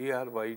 ARY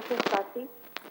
1987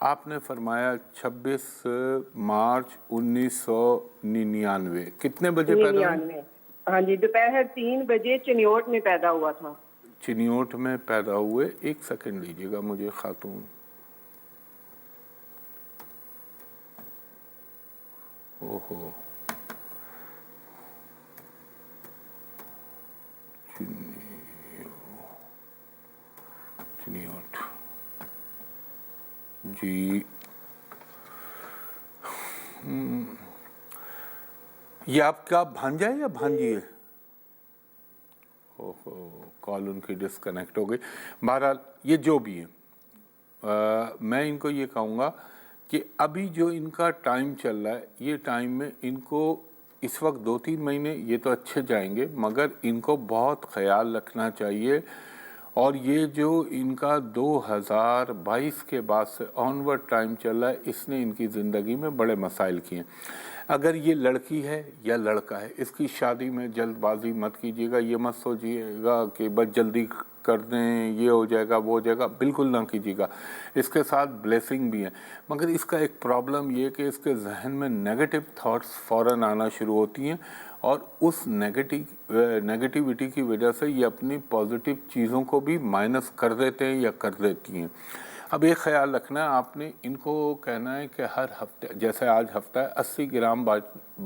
آپ نے فرمایا 26 مارچ 1999 کتنے بجے پیدا ہوئے؟ 99 ہاں جی دوپہر 3 بجے چنیوٹ میں پیدا ہوا تھا. چنیوٹ میں پیدا ہوئے. ایک سیکنڈ لیجیے گا مجھے خاتون. اوہو چنیوٹ جی. یہ آپ کا بھانجا ہے یا بھانجی ہے؟ اوہو کال ان کی ڈسکنیکٹ ہو گئی. بہرحال یہ جو بھی ہے میں ان کو یہ کہوں گا کہ ابھی جو ان کا ٹائم چل رہا ہے یہ ٹائم میں ان کو اس وقت 2-3 مہینے یہ تو اچھے جائیں گے مگر ان کو بہت خیال رکھنا چاہیے. اور یہ جو ان کا 2022 کے بعد سے آنورڈ ٹائم چل رہا ہے اس نے ان کی زندگی میں بڑے مسائل کیے ہیں. اگر یہ لڑکی ہے یا لڑکا ہے اس کی شادی میں جلد بازی مت کیجیے گا. یہ مت سوچیے گا کہ بس جلدی کر دیں یہ ہو جائے گا وہ ہو جائے گا. بالکل نہ کیجیے گا. اس کے ساتھ بلیسنگ بھی ہے مگر اس کا ایک پرابلم یہ کہ اس کے ذہن میں نیگیٹو تھاٹس فوراً آنا شروع ہوتی ہیں اور اس نیگیٹیوٹی کی وجہ سے یہ اپنی پازیٹیو چیزوں کو بھی مائنس کر دیتے ہیں یا کر دیتی ہیں. اب ایک خیال رکھنا ہے آپ نے ان کو کہنا ہے کہ ہر ہفتے جیسے آج ہفتہ ہے 80 گرام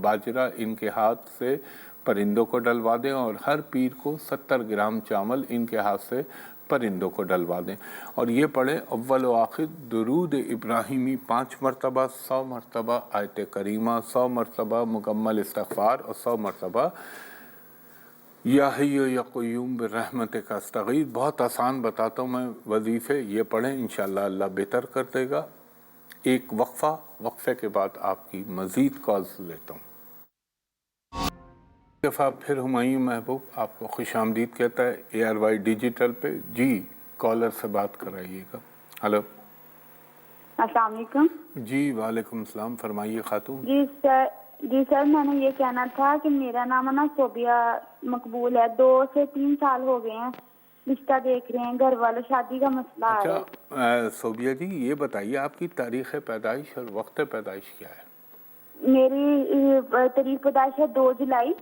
باجرہ ان کے ہاتھ سے پرندوں کو ڈلوا دیں اور ہر پیر کو 70 گرام چاول ان کے ہاتھ سے پرندوں کو ڈلوا دیں اور یہ پڑھیں اول و آخر درود ابراہیمی 5 مرتبہ 100 مرتبہ آیت کریمہ 100 مرتبہ مکمل استغفار اور 100 مرتبہ یا حی یا قیوم برحمتک استغیث. بہت آسان بتاتا ہوں میں وظیفے یہ پڑھیں انشاءاللہ اللہ بہتر کر دے گا. ایک وقفے کے بعد آپ کی مزید کالز لیتا ہوں. ایک دفعہ پھر ہمایوں محبوب آپ کو خوش آمدید کہتا ہے ARY ڈیجیٹل پہ. جی کالر سے بات کرائیے گا. ہلو السلام علیکم. جی وعلیکم السلام. فرمائیے خاتون. جی سر میں نے یہ کہنا تھا کہ میرا نام ہے نا صوبیہ مقبول ہے. 2 سے 3 سال ہو گئے ہیں رشتہ دیکھ رہے ہیں گھر والے شادی کا مسئلہ آ رہا ہے. اچھا صوبیہ جی یہ بتائیے آپ کی تاریخ پیدائش اور وقت پیدائش کیا ہے؟ میری تاریخ پیدائش ہے 2 جولائی.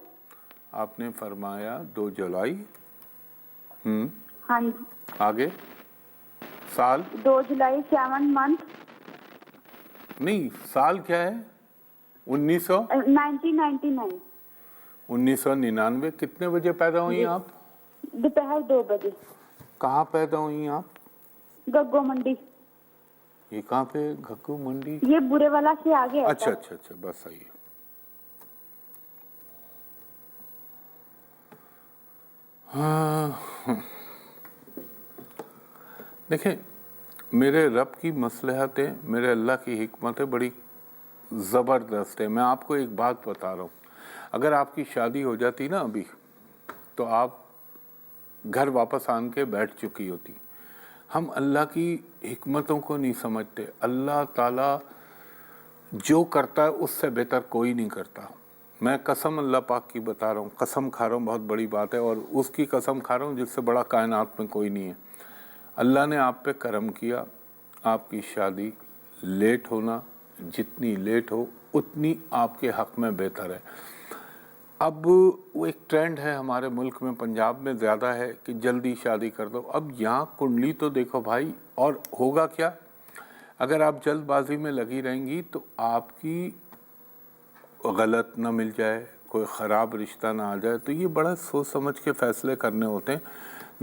آپ نے فرمایا 2 جولائی. ہاں جی. آگے سال 2 جولائی 7 منتھ. نہیں سال کیا ہے؟ 1999. 1999. کتنے بجے پیدا ہوئی آپ؟ دوپہر 2 بجے. کہاں پیدا ہوئی آپ؟ گگو منڈی. یہ کہاں پہ گھگو منڈی؟ یہ برے والا سے آگے ہے. اچھا بس آئیے. ہاں دیکھیں میرے رب کی مصلحتیں میرے اللہ کی حکمتیں بڑی زبردست ہے. میں آپ کو ایک بات بتا رہا ہوں اگر آپ کی شادی ہو جاتی نا ابھی تو آپ گھر واپس آن کے بیٹھ چکی ہوتی. ہم اللہ کی حکمتوں کو نہیں سمجھتے. اللہ تعالیٰ جو کرتا ہے اس سے بہتر کوئی نہیں کرتا. میں قسم اللہ پاک کی بتا رہا ہوں. قسم کھا رہا ہوں بہت بڑی بات ہے اور اس کی قسم کھا رہا ہوں جس سے بڑا کائنات میں کوئی نہیں ہے. اللہ نے آپ پہ کرم کیا. آپ کی شادی لیٹ ہونا جتنی لیٹ ہو اتنی آپ کے حق میں بہتر ہے. اب وہ ایک ٹرینڈ ہے ہمارے ملک میں پنجاب میں زیادہ ہے کہ جلدی شادی کر دو. اب یہاں کنڈلی تو دیکھو بھائی اور ہوگا کیا اگر آپ جلد بازی میں لگی رہیں گی تو آپ کی غلط نہ مل جائے کوئی خراب رشتہ نہ آ جائے. تو یہ بڑا سوچ سمجھ کے فیصلے کرنے ہوتے ہیں.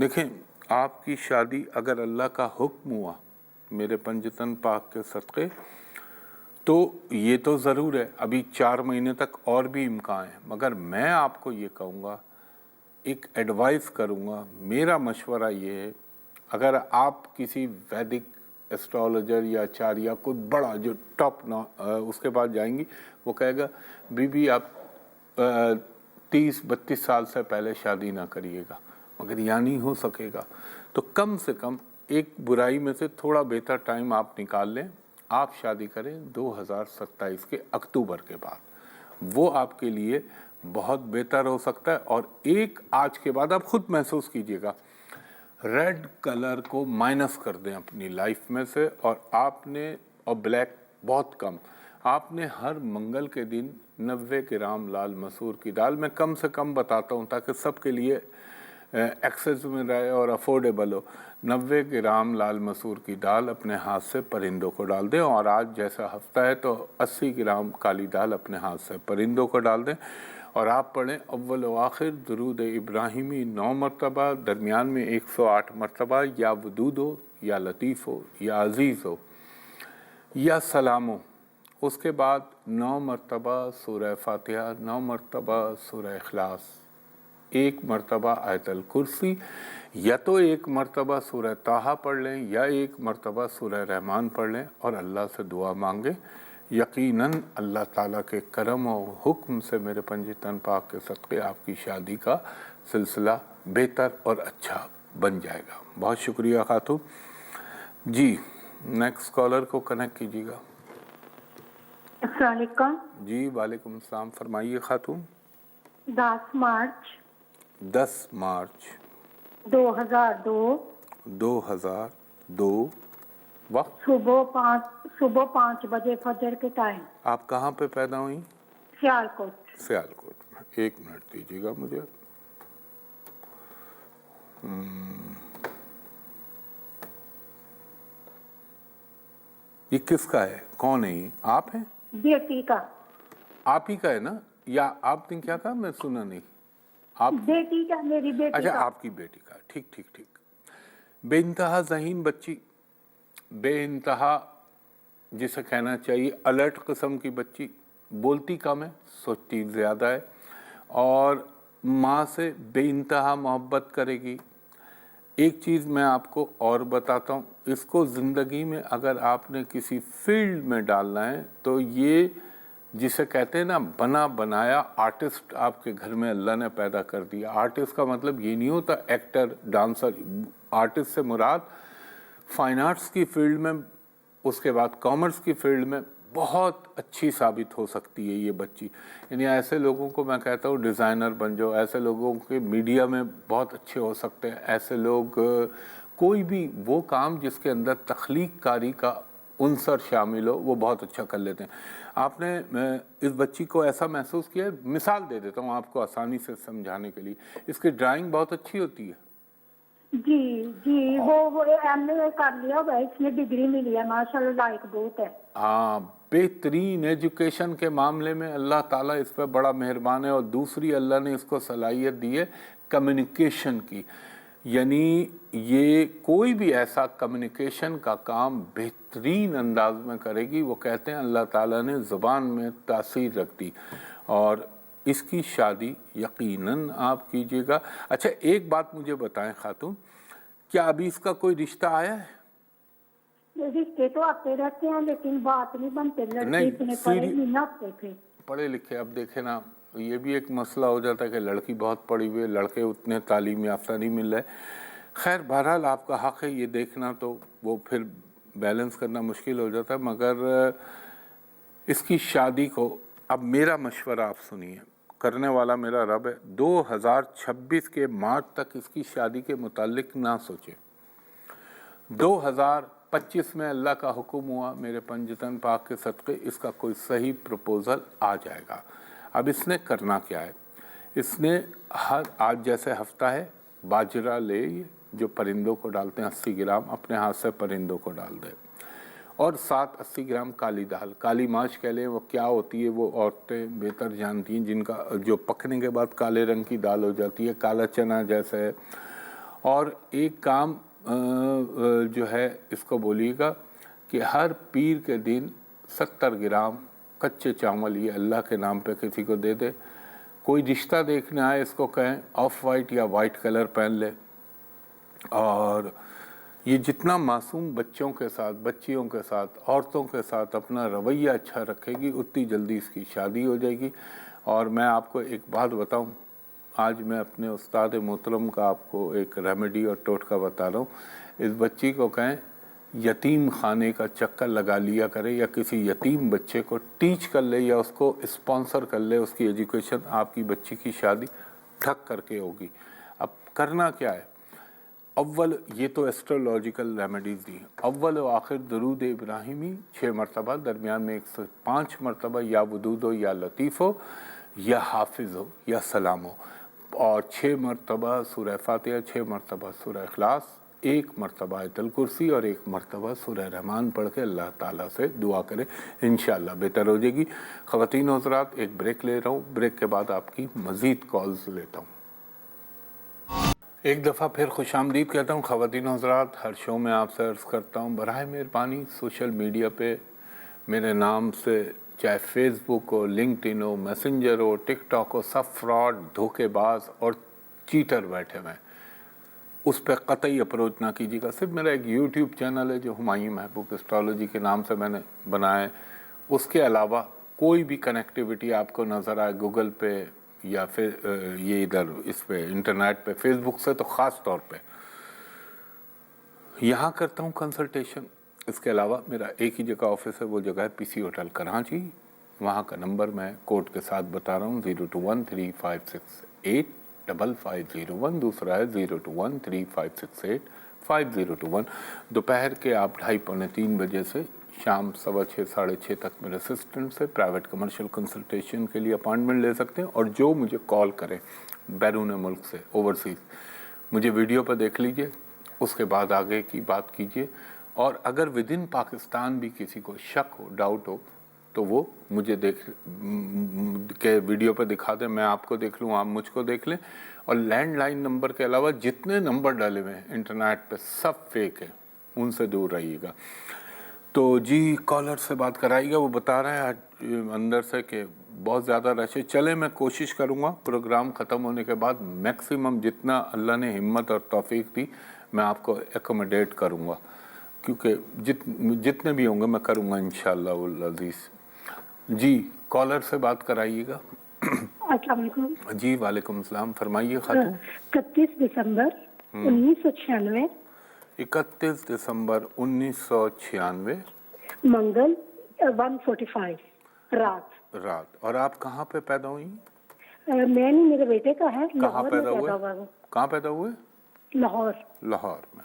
دیکھیں آپ کی شادی اگر اللہ کا حکم ہوا میرے پنجتن پاک کے صدقے تو یہ تو ضرور ہے ابھی 4 مہینے تک اور بھی امکان ہے. مگر میں آپ کو یہ کہوں گا ایک ایڈوائز کروں گا. میرا مشورہ یہ ہے اگر آپ کسی ویدک ایسٹرولوجر یا آچاریہ کوئی بڑا جو ٹاپ اس کے پاس جائیں گی وہ کہے گا بی آپ 30-32 سال سے پہلے شادی نہ کریے گا. مگر یہ نہیں ہو سکے گا. تو کم سے کم ایک برائی میں سے تھوڑا بہتر ٹائم آپ نکال لیں. آپ شادی کریں 2027 کے اکتوبر کے بعد. وہ آپ کے لیے بہت بہتر ہو سکتا ہے. اور ایک آج کے بعد آپ خود محسوس کیجئے گا ریڈ کلر کو مائنس کر دیں اپنی لائف میں سے اور آپ نے اور بلیک بہت کم. آپ نے ہر منگل کے دن 90 گرام لال مسور کی دال، میں کم سے کم بتاتا ہوں تاکہ سب کے لیے ایکسیس میں رہے اور افورڈیبل ہو. 90 گرام لال مسور کی دال اپنے ہاتھ سے پرندوں کو ڈال دیں، اور آج جیسا ہفتہ ہے تو 80 گرام کالی دال اپنے ہاتھ سے پرندوں کو ڈال دیں، اور آپ پڑھیں اول و آخر درود ابراہیمی 9 مرتبہ، درمیان میں 108 مرتبہ، یا ودود ہو یا لطیف ہو یا عزیز ہو یا سلام ہو. اس کے بعد 9 مرتبہ سورہ فاتحہ، 9 مرتبہ سورہ اخلاص، 1 مرتبہ آیت الکرسی، یا تو 1 مرتبہ سورہ طٰہٰ پڑھ لیں یا 1 مرتبہ سورہ رحمان پڑھ لیں اور اللہ سے دعا مانگیں. یقیناً اللہ تعالیٰ کے کرم و حکم سے میرے پنجی تن پاک کے صدقے آپ کی شادی کا سلسلہ بہتر اور اچھا بن جائے گا. بہت شکریہ خاتون. جی نیکسٹ کالر کو کنیکٹ کیجیے گا. السلام علیکم. جی وعلیکم السلام، فرمائیے خاتون. 10 مارچ 10 مارچ 2002 وقت صبح 5 بجے فجر کے ٹائم. آپ کہاں پہ پیدا ہوئی؟ سیالکوٹ. سیالکوٹ میں. 1 منٹ دیجیے گا مجھے. یہ کس کا ہے؟ کون ہے یہ؟ آپ ہیں؟ بیٹی کا. آپ ہی کا ہے نا؟ یا آپ نے کیا کہا؟ میں سنا نہیں. آپ بیٹی کا، میری بیٹی اچھا کا. آپ کی بیٹی کا. ٹھیک ٹھیک ٹھیک. بے انتہا ذہین بچی، بے انتہا جسے کہنا چاہیے الرٹ قسم کی بچی، بولتی کم ہے سوچتی زیادہ ہے، اور ماں سے بے انتہا محبت کرے گی. ایک چیز میں آپ کو اور بتاتا ہوں، اس کو زندگی میں اگر آپ نے کسی فیلڈ میں ڈالنا ہے تو یہ جسے کہتے ہیں نا بنا بنایا آرٹسٹ آپ کے گھر میں اللہ نے پیدا کر دیا. آرٹسٹ کا مطلب یہ نہیں ہوتا ایکٹر ڈانسر. آرٹسٹ سے مراد فائن آرٹس کی فیلڈ میں، اس کے بعد کامرس کی فیلڈ میں بہت اچھی ثابت ہو سکتی ہے یہ بچی. یعنی ایسے لوگوں کو میں کہتا ہوں ڈیزائنر بن جاؤ، ایسے لوگوں کے میڈیا میں بہت اچھے ہو سکتے ہیں. ایسے لوگ کوئی بھی وہ کام جس کے اندر تخلیق کاری کا عنصر شامل ہو وہ بہت اچھا کر لیتے ہیں. آپ نے اس بچی کو ایسا محسوس کیا ہے؟ مثال دے دیتا ہوں آپ کو آسانی سے سمجھانے کے لیے. اس کی ڈرائنگ بہت اچھی ہوتی ہے. جی وہ ایم اے کر لیا ہوا ہے، اس میں ڈگری ملی ہے، ماشاءاللہ لائق بہت ہے. ہاں بہترین ایجوکیشن کے معاملے میں اللہ تعالیٰ اس پہ بڑا مہربان ہے. اور دوسری اللہ نے اس کو صلاحیت دی ہے کمیونیکیشن کی. یعنی یہ کوئی بھی ایسا کمیونیکیشن کا کام بہترین انداز میں کرے گی. وہ کہتے ہیں اللہ تعالیٰ نے زبان میں تاثیر رکھ دی. اور اس کی شادی یقیناً آپ کیجیے گا. اچھا ایک بات مجھے بتائیں خاتون، کیا ابھی اس کا کوئی رشتہ آیا ہے؟ رشتے تو آتے رہتے ہیں لیکن بات نہیں بنتے. لڑکے اتنے پڑھے نہیں نہ ہوتے تھے. پڑھے لکھے، اب دیکھیں نا یہ بھی ایک مسئلہ ہو جاتا ہے کہ لڑکی بہت پڑھی ہوئی ہے، لڑکے اتنے تعلیم یافتہ نہیں مل رہے. خیر بہرحال آپ کا حق ہے یہ دیکھنا، تو وہ پھر بیلنس کرنا مشکل ہو جاتا ہے. مگر اس کی شادی کو اب میرا مشورہ آپ سنیے، کرنے والا میرا رب ہے. 2026 کے مارچ تک اس کی شادی کے متعلق نہ سوچیں. 2025 میں اللہ کا حکم ہوا میرے پنجتن پاک کے صدقے اس کا کوئی صحیح پروپوزل آ جائے گا. اب اس نے کرنا کیا ہے؟ اس نے آج جیسے ہفتہ ہے باجرہ لے جو پرندوں کو ڈالتے ہیں 80 گرام اپنے ہاتھ سے پرندوں کو ڈال دے، اور ساتھ 80 گرام کالی دال، کالی ماچ کہہ لیں، وہ کیا ہوتی ہے وہ عورتیں بہتر جانتی ہیں، جن کا جو پکنے کے بعد کالے رنگ کی دال ہو جاتی ہے، کالا چنا جیسے ہے. اور ایک کام جو ہے اس کو بولیے گا کہ ہر پیر کے دن 70 گرام کچے چاول یہ اللہ کے نام پہ کسی کو دے دے. کوئی رشتہ دیکھنے آئے اس کو کہیں آف وائٹ یا وائٹ کلر پہن لے. اور یہ جتنا معصوم بچوں کے ساتھ، بچیوں کے ساتھ، عورتوں کے ساتھ اپنا رویہ اچھا رکھے گی اتنی جلدی اس کی شادی ہو جائے گی. اور میں آپ کو ایک بات بتاؤں، آج میں اپنے استاد محترم کا آپ کو ایک ریمیڈی اور ٹوٹکا بتا رہا ہوں. اس بچی کو کہیں یتیم خانے کا چکر لگا لیا کرے، یا کسی یتیم بچے کو ٹیچ کر لے یا اس کو اسپانسر کر لے، اس کی ایجوکیشن، آپ کی بچی کی شادی ٹھک کر کے ہوگی. اب کرنا کیا ہے؟ اول یہ تو ایسٹرولوجیکل ریمیڈیز دی ہیں. اول و آخر درود ابراہیمی 6 مرتبہ، درمیان میں 105 مرتبہ یا ودود ہو یا لطیف ہو یا حافظ ہو یا سلام ہو، اور 6 مرتبہ سورہ فاتحہ، 6 مرتبہ سورہ اخلاص، 1 مرتبہ آیت الکرسی اور 1 مرتبہ سورہ رحمان پڑھ کے اللہ تعالیٰ سے دعا کریں، انشاءاللہ بہتر ہو جائے گی. خواتین و حضرات ایک بریک لے رہا ہوں، بریک کے بعد آپ کی مزید کالز لیتا ہوں. ایک دفعہ پھر خوش آمدید کہتا ہوں. خواتین و حضرات، ہر شو میں آپ سے عرض کرتا ہوں براہ مہربانی سوشل میڈیا پہ میرے نام سے چاہے فیس بک ہو، لنکڈ ان ہو، میسنجر ہو، ٹک ٹاک ہو، سب فراڈ، دھوکے باز اور چیٹر بیٹھے ہوئے ہیں. اس پہ قطعی اپروچ نہ کیجیے گا. صرف میرا ایک یوٹیوب چینل ہے جو ہمایوں محبوب اسٹرالوجی کے نام سے میں نے بنایا ہے. اس کے علاوہ کوئی بھی کنیکٹیوٹی آپ کو نظر آئے گوگل پہ یا پھر یہ ادھر اس پہ انٹرنیٹ پہ، فیس بک سے تو خاص طور پہ یہاں کرتا ہوں کنسلٹیشن. اس کے علاوہ میرا ایک ہی جگہ آفس ہے، وہ جگہ ہے پی سی ہوٹل کراچی. وہاں کا نمبر میں کوڈ کے ساتھ بتا رہا ہوں 02135685501. دوسرا ہے 02135685021. دوپہر کے آپ 2:30-3 بجے سے شام 6:15 ساڑھے 6 تک میرے اسسٹنٹ سے پرائیویٹ کمرشل کنسلٹیشن کے لیے اپائنٹمنٹ لے سکتے ہیں. اور جو مجھے کال کریں بیرون ملک سے، اوورسیز، مجھے ویڈیو پہ دیکھ لیجئے، اس کے بعد آگے کی بات کیجئے. اور اگر ود ان پاکستان بھی کسی کو شک ہو، ڈاؤٹ ہو، تو وہ مجھے دیکھ کے ویڈیو پہ دکھا دیں، میں آپ کو دیکھ لوں، آپ مجھ کو دیکھ لیں. اور لینڈ لائن نمبر کے علاوہ جتنے نمبر ڈالے ہوئے ہیں انٹرنیٹ پہ سب فیک ہیں، ان سے دور رہیے گا. تو جی کالر سے بات کرائیے گا. وہ بتا رہے ہیں آج اندر سے کہ بہت زیادہ رش ہے. چلیں میں کوشش کروں گا پروگرام ختم ہونے کے بعد میکسیمم جتنا اللہ نے ہمت اور توفیق دی میں آپ کو ایکوموڈیٹ کروں گا، کیونکہ جتنے بھی ہوں گے میں کروں گا انشاءاللہ العزیز. جی کالر سے بات کرائیے گا. السلام علیکم. جی وعلیکم السلام، فرمائیے خاتون. 31 دسمبر 1996 31 دسمبر 1996 منگل 1:45 رات. اور آپ کہاں پہ پیدا ہوئی؟ میں نہیں، میرے بیٹے کا ہے. کہاں لاہور میں پیدا ہوئے؟ ہوا وہ. کہاں پیدا ہوئے؟ لاہور. لاہور میں.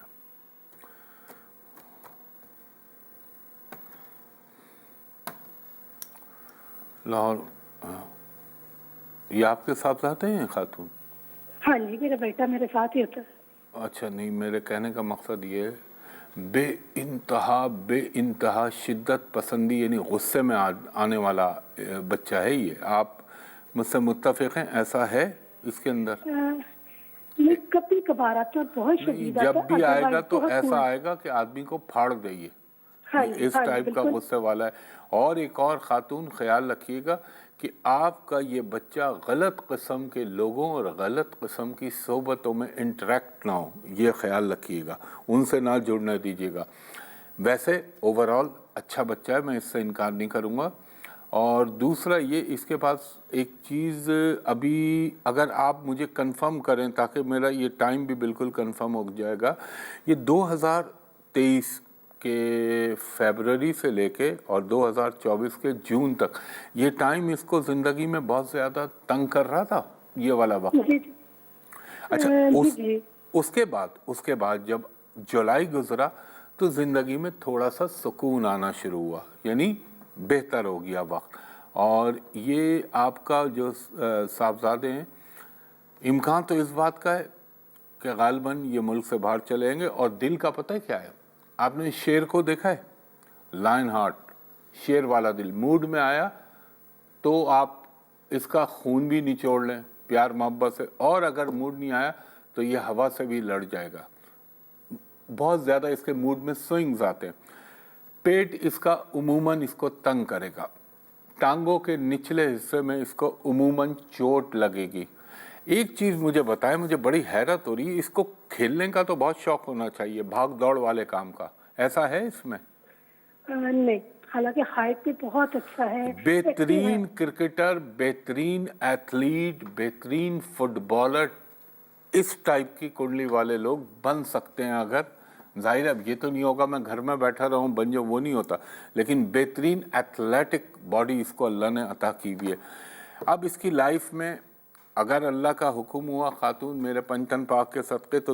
لاہور. یہ آپ کے ساتھ رہتے ہیں خاتون؟ ہاں جی، میرا بیٹا میرے ساتھ ہی ہوتا ہے. اچھا نہیں، میرے کہنے کا مقصد یہ ہے بے انتہا شدت پسندی، یعنی غصے میں آنے والا بچہ ہے یہ. آپ مجھ سے متفق ہیں ایسا ہے اس کے اندر؟ یہ کبھی کبھار آتا ہے، بہت شدید آتا ہے. جب بھی آئے گا تو ایسا آئے گا کہ آدمی کو پھاڑ دے. اس ٹائپ کا غصے والا ہے. اور ایک اور خاتون خیال رکھیے گا کہ آپ کا یہ بچہ غلط قسم کے لوگوں اور غلط قسم کی صحبتوں میں انٹریکٹ نہ ہو، یہ خیال رکھیے گا، ان سے نہ جڑنے دیجیے گا. ویسے اوورآل اچھا بچہ ہے، میں اس سے انکار نہیں کروں گا. اور دوسرا یہ، اس کے پاس ایک چیز ابھی اگر آپ مجھے کنفرم کریں تاکہ میرا یہ ٹائم بھی بالکل کنفرم ہو جائے گا، یہ 2023 کے فیبروری سے لے کے اور 2024 کے جون تک یہ ٹائم اس کو زندگی میں بہت زیادہ تنگ کر رہا تھا، یہ والا وقت. اچھا اس کے بعد جب جولائی گزرا تو زندگی میں تھوڑا سا سکون آنا شروع ہوا، یعنی بہتر ہو گیا وقت. اور یہ آپ کا جو صاحبزادے ہیں، امکان تو اس بات کا ہے کہ غالباً یہ ملک سے باہر چلے جائیں گے. اور دل کا پتہ ہے کیا ہے؟ آپ نے شیر کو دیکھا ہے، لائن ہارٹ، شیر والا دل. موڈ میں آیا تو آپ اس کا خون بھی نچوڑ لیں پیار محبت سے، اور اگر موڈ نہیں آیا تو یہ ہوا سے بھی لڑ جائے گا. بہت زیادہ اس کے موڈ میں سوئنگز آتے ہیں. پیٹ اس کا عموماً اس کو تنگ کرے گا. ٹانگوں کے نچلے حصے میں اس کو عموماً چوٹ لگے گی. ایک چیز مجھے بتائیں، مجھے بڑی حیرت ہو رہی ہے، اس کو کھیلنے کا تو بہت شوق ہونا چاہیے، بھاگ دوڑ والے کام کا، ایسا ہے اس میں؟ نہیں، حالانکہ ہائٹ بھی بہت اچھا ہے. بہترین کرکٹر، بہترین ایتھلیٹ، بہترین فٹ بالر اس ٹائپ کی کنڈلی والے لوگ بن سکتے ہیں. اگر ظاہر اب یہ تو نہیں ہوگا میں گھر میں بیٹھا رہوں بن جاؤں، وہ نہیں ہوتا، لیکن بہترین ایتھلیٹک باڈی اس کو اللہ نے عطا کی ہوئی ہے. اب اس کی لائف میں اگر اللہ کا حکم ہوا خاتون میرے پنجتن پاک کے صدقے تو